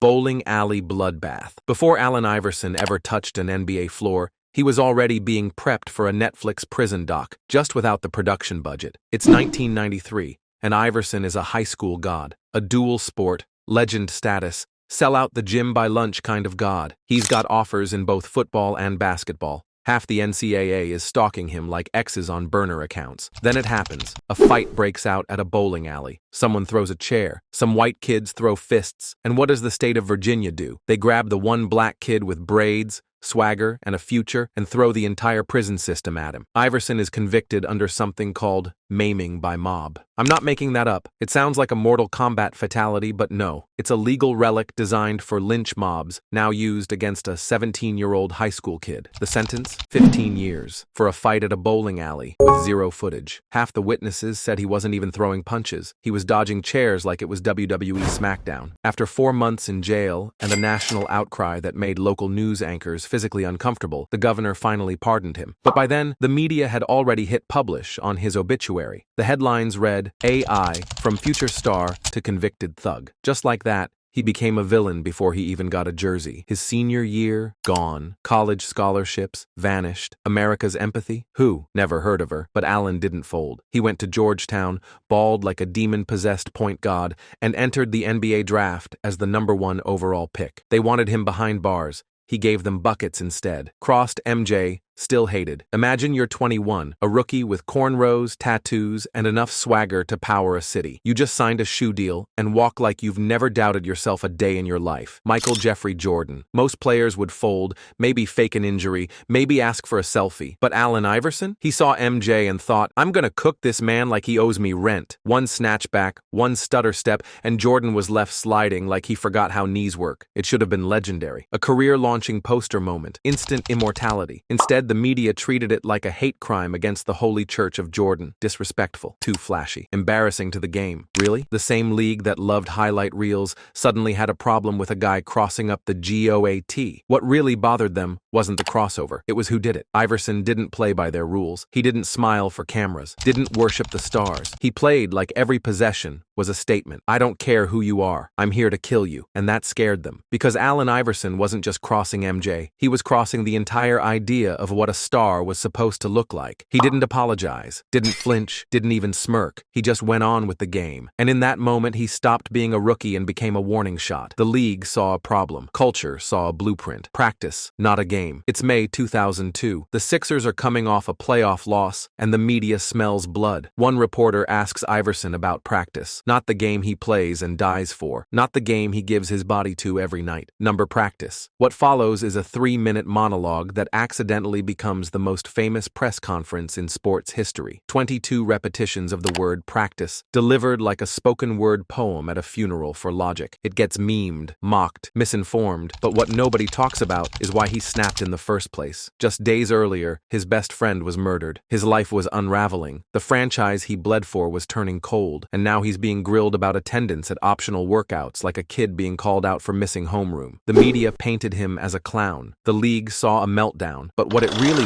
Bowling alley bloodbath. Before Allen Iverson ever touched an NBA floor, he was already being prepped for a Netflix prison doc, just without the production budget. It's 1993, and Iverson is a high school god, a dual sport, legend status, sell out the gym by lunch kind of god. He's got offers in both football and basketball. Half the NCAA is stalking him like exes on burner accounts. Then it happens. A fight breaks out at a bowling alley. Someone throws a chair. Some white kids throw fists. And what does the state of Virginia do? They grab the one black kid with braids, swagger, and a future and throw the entire prison system at him. Iverson is convicted under something called maiming by mob. I'm not making that up. It sounds like a Mortal Kombat fatality, but no. It's a legal relic designed for lynch mobs, now used against a 17-year-old high school kid. The sentence? 15 years, for a fight at a bowling alley with zero footage. Half the witnesses said he wasn't even throwing punches. He was dodging chairs like it was WWE SmackDown. After 4 months in jail and a national outcry that made local news anchors physically uncomfortable, the governor finally pardoned him. But by then, the media had already hit publish on his obituary. The headlines read, AI, from future star to convicted thug. Just like that, he became a villain before he even got a jersey. His senior year, gone. College scholarships, vanished. America's empathy? Who? Never heard of her. But Allen didn't fold. He went to Georgetown, balled like a demon-possessed point god, and entered the NBA draft as the #1 overall pick. They wanted him behind bars. He gave them buckets instead. Crossed MJ, still hated. Imagine you're 21, a rookie with cornrows, tattoos, and enough swagger to power a city. You just signed a shoe deal and walk like you've never doubted yourself a day in your life. Michael Jeffrey Jordan. Most players would fold, maybe fake an injury, maybe ask for a selfie. But Allen Iverson? He saw MJ and thought, I'm gonna cook this man like he owes me rent. One snatchback, one stutter step, and Jordan was left sliding like he forgot how knees work. It should have been legendary. A career-launching poster moment. Instant immortality. Instead, the media treated it like a hate crime against the holy church of Jordan. Disrespectful. Too flashy. Embarrassing to the game. Really? The same league that loved highlight reels suddenly had a problem with a guy crossing up the GOAT. What really bothered them wasn't the crossover. It was who did it. Iverson didn't play by their rules. He didn't smile for cameras. Didn't worship the stars. He played like every possession was a statement. I don't care who you are. I'm here to kill you. And that scared them. Because Allen Iverson wasn't just crossing MJ. He was crossing the entire idea of what a star was supposed to look like. He didn't apologize, didn't flinch, didn't even smirk. He just went on with the game. And in that moment, he stopped being a rookie and became a warning shot. The league saw a problem. Culture saw a blueprint. Practice, not a game. It's May 2002. The Sixers are coming off a playoff loss, and the media smells blood. One reporter asks Iverson about practice. Not the game he plays and dies for. Not the game he gives his body to every night. Number practice. What follows is a 3-minute monologue that accidentally becomes the most famous press conference in sports history. 22 repetitions of the word practice, delivered like a spoken word poem at a funeral for logic. It gets memed, mocked, misinformed, but what nobody talks about is why he snapped in the first place. Just days earlier, his best friend was murdered. His life was unraveling. The franchise he bled for was turning cold, and now he's being grilled about attendance at optional workouts like a kid being called out for missing homeroom. The media painted him as a clown. The league saw a meltdown, but what it really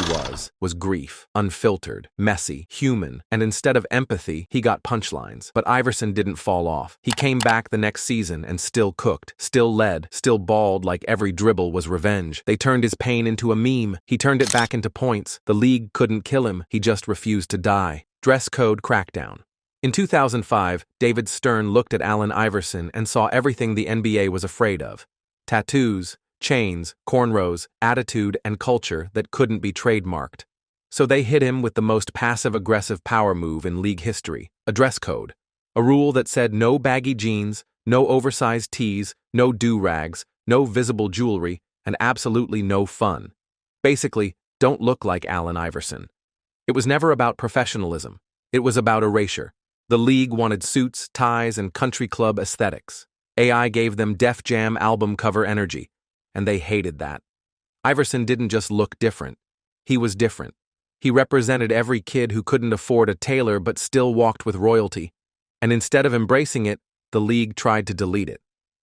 was grief. Unfiltered, messy, human, and instead of empathy, he got punchlines. But Iverson didn't fall off. He came back the next season and still cooked, still led, still balled like every dribble was revenge. They turned his pain into a meme. He turned it back into points. The league couldn't kill him. He just refused to die. Dress code crackdown. In 2005, David Stern looked at Allen Iverson and saw everything the NBA was afraid of. Tattoos, chains, cornrows, attitude, and culture that couldn't be trademarked. So they hit him with the most passive-aggressive power move in league history, a dress code. A rule that said no baggy jeans, no oversized tees, no do-rags, no visible jewelry, and absolutely no fun. Basically, don't look like Allen Iverson. It was never about professionalism. It was about erasure. The league wanted suits, ties, and country club aesthetics. AI gave them Def Jam album cover energy, and they hated that. Iverson didn't just look different. He was different. He represented every kid who couldn't afford a tailor but still walked with royalty. And instead of embracing it, the league tried to delete it.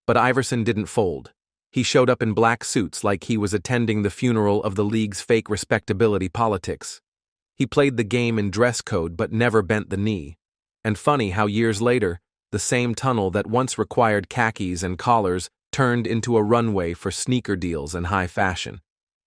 But Iverson didn't fold. He showed up in black suits like he was attending the funeral of the league's fake respectability politics. He played the game in dress code but never bent the knee. And funny how years later, the same tunnel that once required khakis and collars turned into a runway for sneaker deals and high fashion.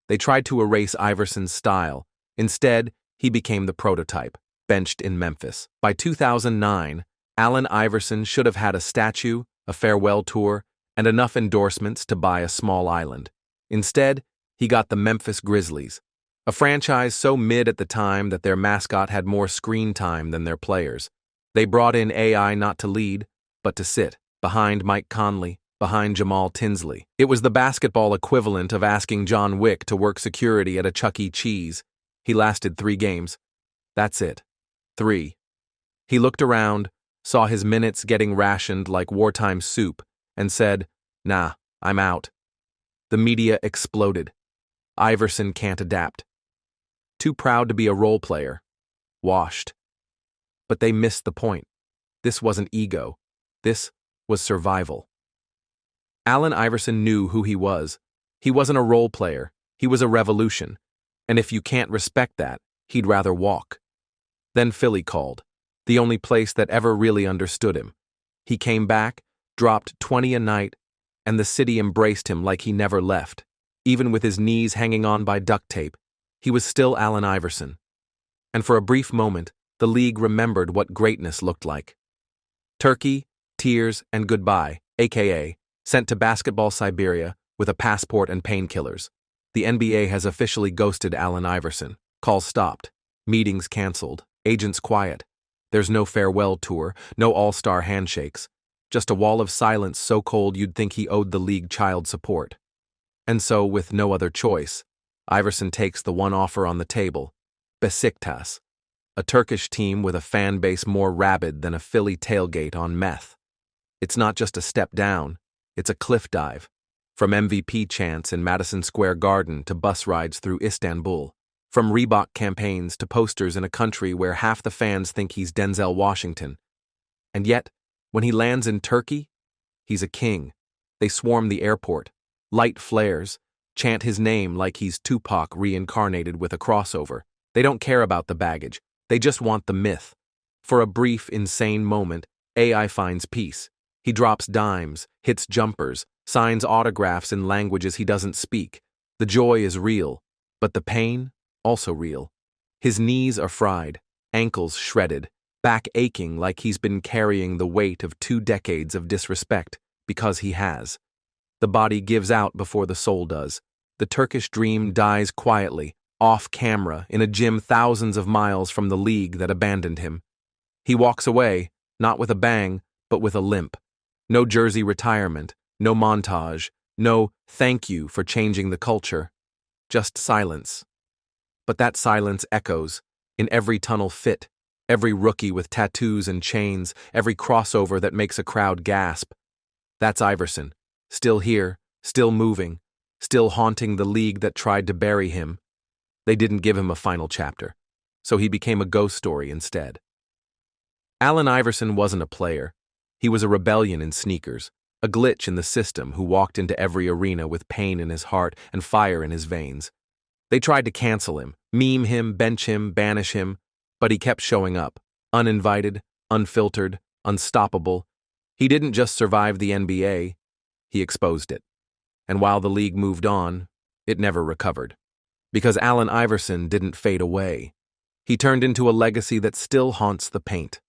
They tried to erase Iverson's style. Instead, he became the prototype, benched in Memphis. By 2009, Allen Iverson should have had a statue, a farewell tour, and enough endorsements to buy a small island. Instead, he got the Memphis Grizzlies, a franchise so mid at the time that their mascot had more screen time than their players. They brought in AI not to lead, but to sit, behind Mike Conley, behind Jamal Tinsley. It was the basketball equivalent of asking John Wick to work security at a Chuck E. Cheese. He lasted 3 games. That's it. 3. He looked around, saw his minutes getting rationed like wartime soup, and said, "Nah, I'm out." The media exploded. Iverson can't adapt. Too proud to be a role player. Washed. But they missed the point. This wasn't ego. This was survival. Allen Iverson knew who he was. He wasn't a role player. He was a revolution. And if you can't respect that, he'd rather walk. Then Philly called, the only place that ever really understood him. He came back, dropped 20 a night, and the city embraced him like he never left. Even with his knees hanging on by duct tape, he was still Allen Iverson. And for a brief moment, the league remembered what greatness looked like. Turkey, tears, and goodbye, aka sent to basketball Siberia with a passport and painkillers. The NBA has officially ghosted Allen Iverson. Calls stopped. Meetings canceled. Agents quiet. There's no farewell tour, no all-star handshakes. Just a wall of silence so cold you'd think he owed the league child support. And so, with no other choice, Iverson takes the one offer on the table, Besiktas, a Turkish team with a fan base more rabid than a Philly tailgate on meth. It's not just a step down, it's a cliff dive. From MVP chants in Madison Square Garden to bus rides through Istanbul. From Reebok campaigns to posters in a country where half the fans think he's Denzel Washington. And yet, when he lands in Turkey, he's a king. They swarm the airport, light flares, chant his name like he's Tupac reincarnated with a crossover. They don't care about the baggage. They just want the myth. For a brief, insane moment, AI finds peace. He drops dimes, hits jumpers, signs autographs in languages he doesn't speak. The joy is real, but the pain, also real. His knees are fried, ankles shredded, back aching like he's been carrying the weight of 2 decades of disrespect, because he has. The body gives out before the soul does. The Turkish dream dies quietly, off camera, in a gym thousands of miles from the league that abandoned him. He walks away, not with a bang, but with a limp. No jersey retirement, no montage, no thank you for changing the culture. Just silence. But that silence echoes in every tunnel fit, every rookie with tattoos and chains, every crossover that makes a crowd gasp. That's Iverson, still here, still moving, still haunting the league that tried to bury him. They didn't give him a final chapter, so he became a ghost story instead. Allen Iverson wasn't a player. He was a rebellion in sneakers, a glitch in the system who walked into every arena with pain in his heart and fire in his veins. They tried to cancel him, meme him, bench him, banish him, but he kept showing up, uninvited, unfiltered, unstoppable. He didn't just survive the NBA, he exposed it. And while the league moved on, it never recovered. Because Allen Iverson didn't fade away. He turned into a legacy that still haunts the paint.